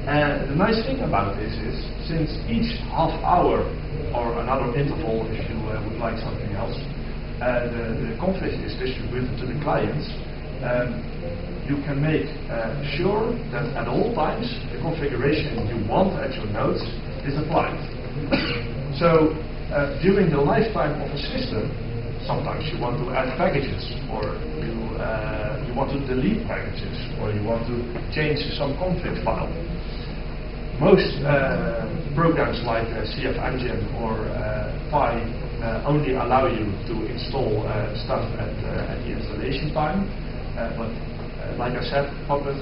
And the nice thing about this is, since each half hour or another interval, if you would like something else, the config is distributed to the clients, you can make sure that at all times the configuration you want at your nodes is applied. So during the lifetime of a system, sometimes you want to add packages, or you want to delete packages, or you want to change some config file. Most programs like CF Engine or Pi only allow you to install stuff at the installation time, but like I said, Puppet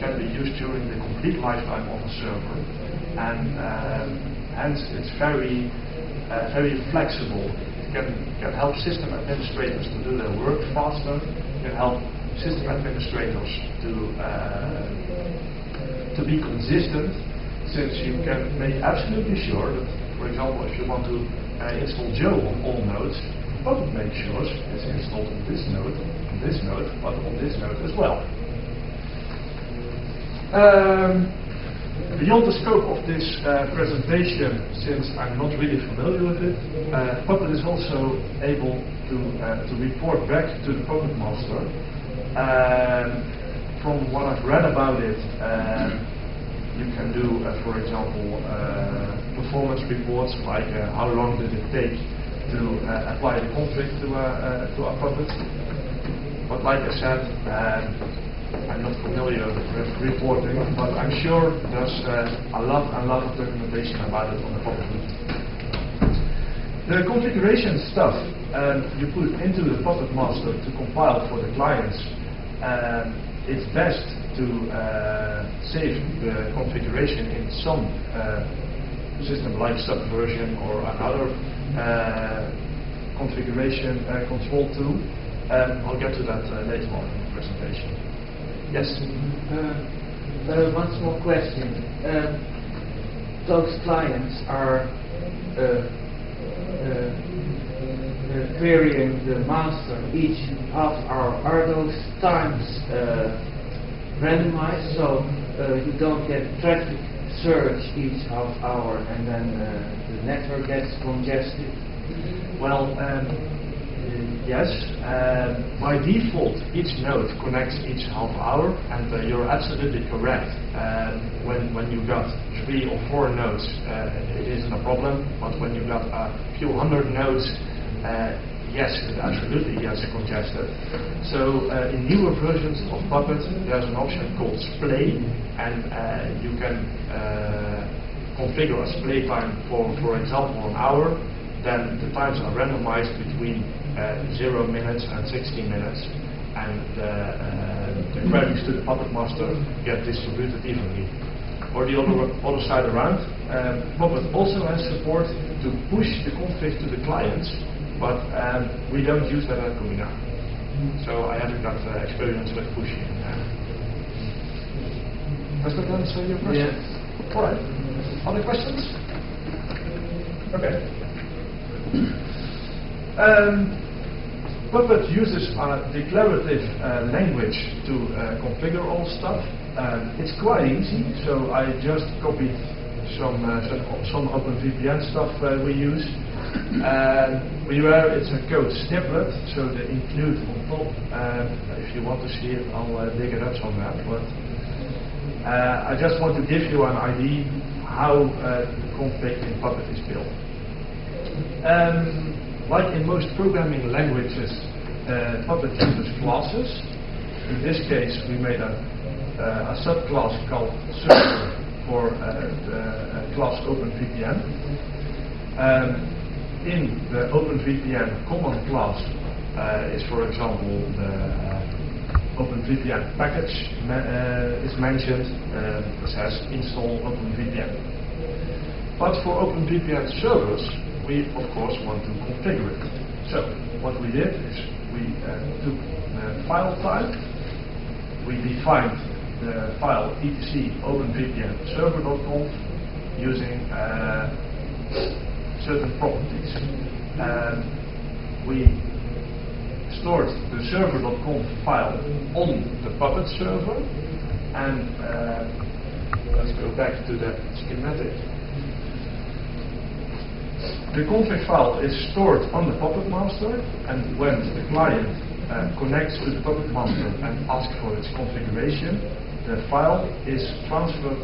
can be used during the complete lifetime of a server, and hence it's very flexible. It can help system administrators to do their work faster. It can help system administrators to be consistent, since you can make absolutely sure that, for example, if you want to install Joe on all nodes, Puppet makes sure it's installed on this node, but on this node as well. Beyond the scope of this presentation, since I'm not really familiar with it, Puppet is also able to report back to the Puppet Master. From what I've read about it, you can do, for example, performance reports, like how long did it take to apply the config to a Puppet. But like I said, I'm not familiar with reporting, but I'm sure there's a lot of documentation about it on the Puppet. The configuration stuff you put into the Puppet Master to compile for the clients, it's best to save the configuration in some system like Subversion or another configuration control tool. I'll get to that later on in the presentation. Yes? One small question. Those clients are querying the master each half hour. Are those times randomized, so you don't get traffic surge each half hour and then the network gets congested? Well, yes. By default, each node connects each half hour, and you're absolutely correct. When you got 3 or 4 nodes, it isn't a problem, but when you got a few hundred nodes, yes, it absolutely gets congested. So in newer versions of Puppet, there's an option called splay, and you can configure a splay time for example, an hour. Then the times are randomized between 0 minutes and 60 minutes, and the queries to the Puppet Master get distributed evenly. Or the other side around, Puppet also has support to push the config to the clients, but we don't use that at Kumina. So I haven't got experience with pushing. Does that answer your question? Yes. All right. Other questions? Okay. Puppet uses a declarative language to configure all stuff. It's quite easy, so I just copied some OpenVPN stuff we use. Beware, it's a code snippet, so the include on top. If you want to see it, I'll dig it up somewhere. But I just want to give you an idea how the config in Puppet is built. Like in most programming languages, Puppet uses classes. In this case, we made a subclass called server for the class OpenVPN. In the OpenVPN command class is, for example, the OpenVPN package is mentioned. It says install OpenVPN. But for OpenVPN servers, we of course want to configure it. So what we did is we took the file type, we defined the file etc openvpn server.conf using certain properties. We stored the server.conf file on the Puppet server, and let's go back to the schematic. The config file is stored on the puppet master, and when the client connects to the puppet master and asks for its configuration, the file is transferred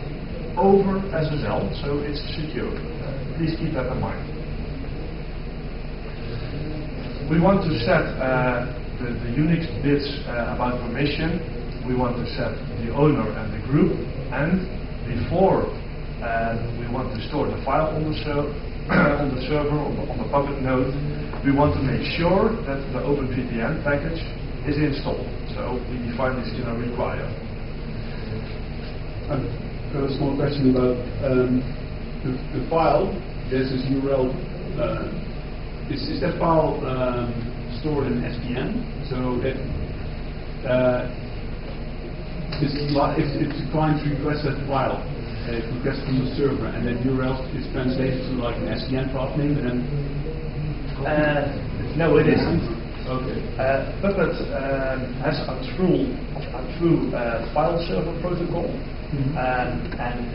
over SSL, so it's secure. Please keep that in mind. We want to set the Unix bits about permission. We want to set the owner and the group, and before we want to store the file on the server, on the puppet node, we want to make sure that the OpenVPN package is installed. So we define this in a require. I've got a small question about the file. There's this URL. Is that file stored in SVN? So that if the client requests that file, it requests from the server, and that URL is translated to like an SVN path name, and then no, it isn't. Okay. Puppet has a true file server protocol, and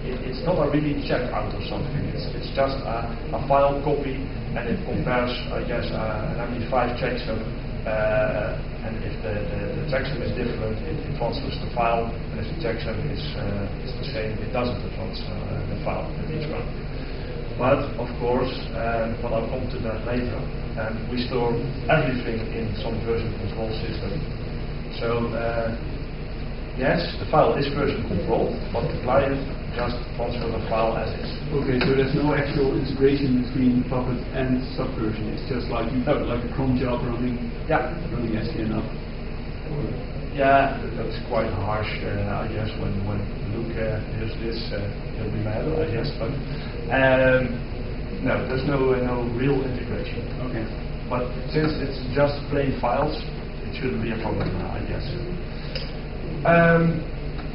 it's not a really checkout or something. It's just a file copy, and it compares, I guess, an MD5 checksum. And if the checksum is different, it transfers the file, and if the checksum is the same, it doesn't transfer the file at each run. But of course, but I'll come to that later, we store everything in some version control system. So yes, the file is version controlled, but the client just transfers the file as is. Okay, so there's no actual integration between Puppet and Subversion. It's just like like a cron job running SVN up. Yeah, that's quite harsh, I guess. When Luke hears this, he'll be mad, I guess. But no, there's no real integration. Okay. But since it's just plain files, it shouldn't be a problem, I guess.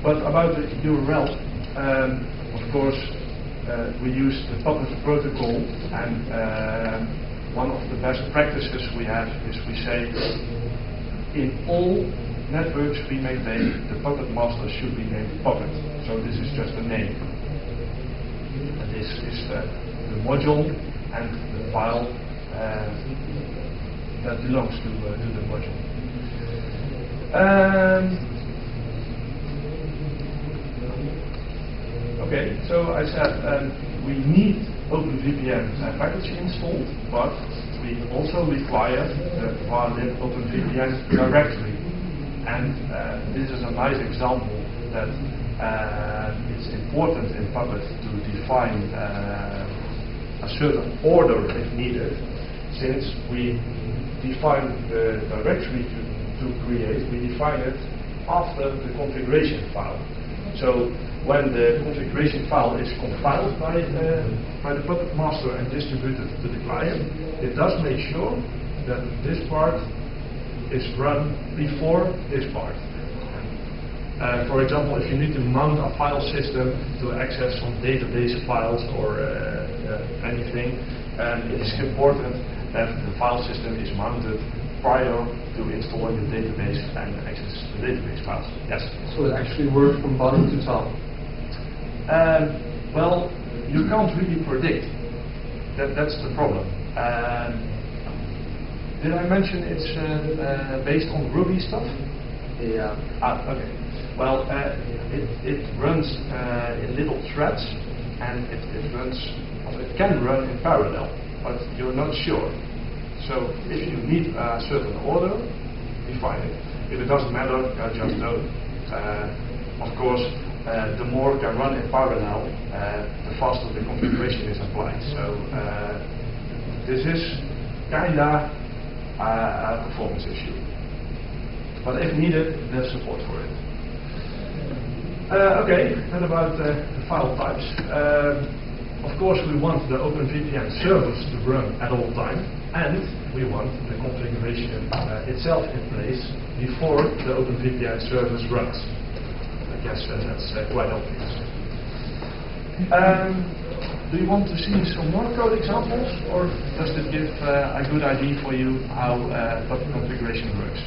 But about the URL, of course, we use the Puppet protocol, and one of the best practices we have is we say in all networks we maintain, the Puppet master should be named Puppet. So this is just a name. And this is the module and the file that belongs to the module. Okay, so I said we need OpenVPN package installed, but we also require the var-lib OpenVPN directory. And this is a nice example that it's important in Puppet to define a certain order if needed, since we define the directory to create, we define it after the configuration file. So when the configuration file is compiled by the Puppet master and distributed to the client, it does make sure that this part is run before this part. For example, if you need to mount a file system to access some database files or anything, it is important that the file system is mounted prior to installing the database and access the database files. Yes? So it actually works from bottom to top? Well, you can't really predict. That's the problem. Did I mention it's based on Ruby stuff? Yeah. Okay. Well, it runs in little threads, and it can run in parallel, but you're not sure. So if you need a certain order, define it. If it doesn't matter, just know. Of course, the more can run in parallel, the faster the configuration is applied. So this is kinda a performance issue. But if needed, there's support for it. Okay, then about the file types. Of course, we want the OpenVPN servers to run at all time, and we want the configuration itself in place before the OpenVPN service runs. I guess that's quite obvious. Do you want to see some more code examples, or does it give a good idea for you how Puppet configuration works?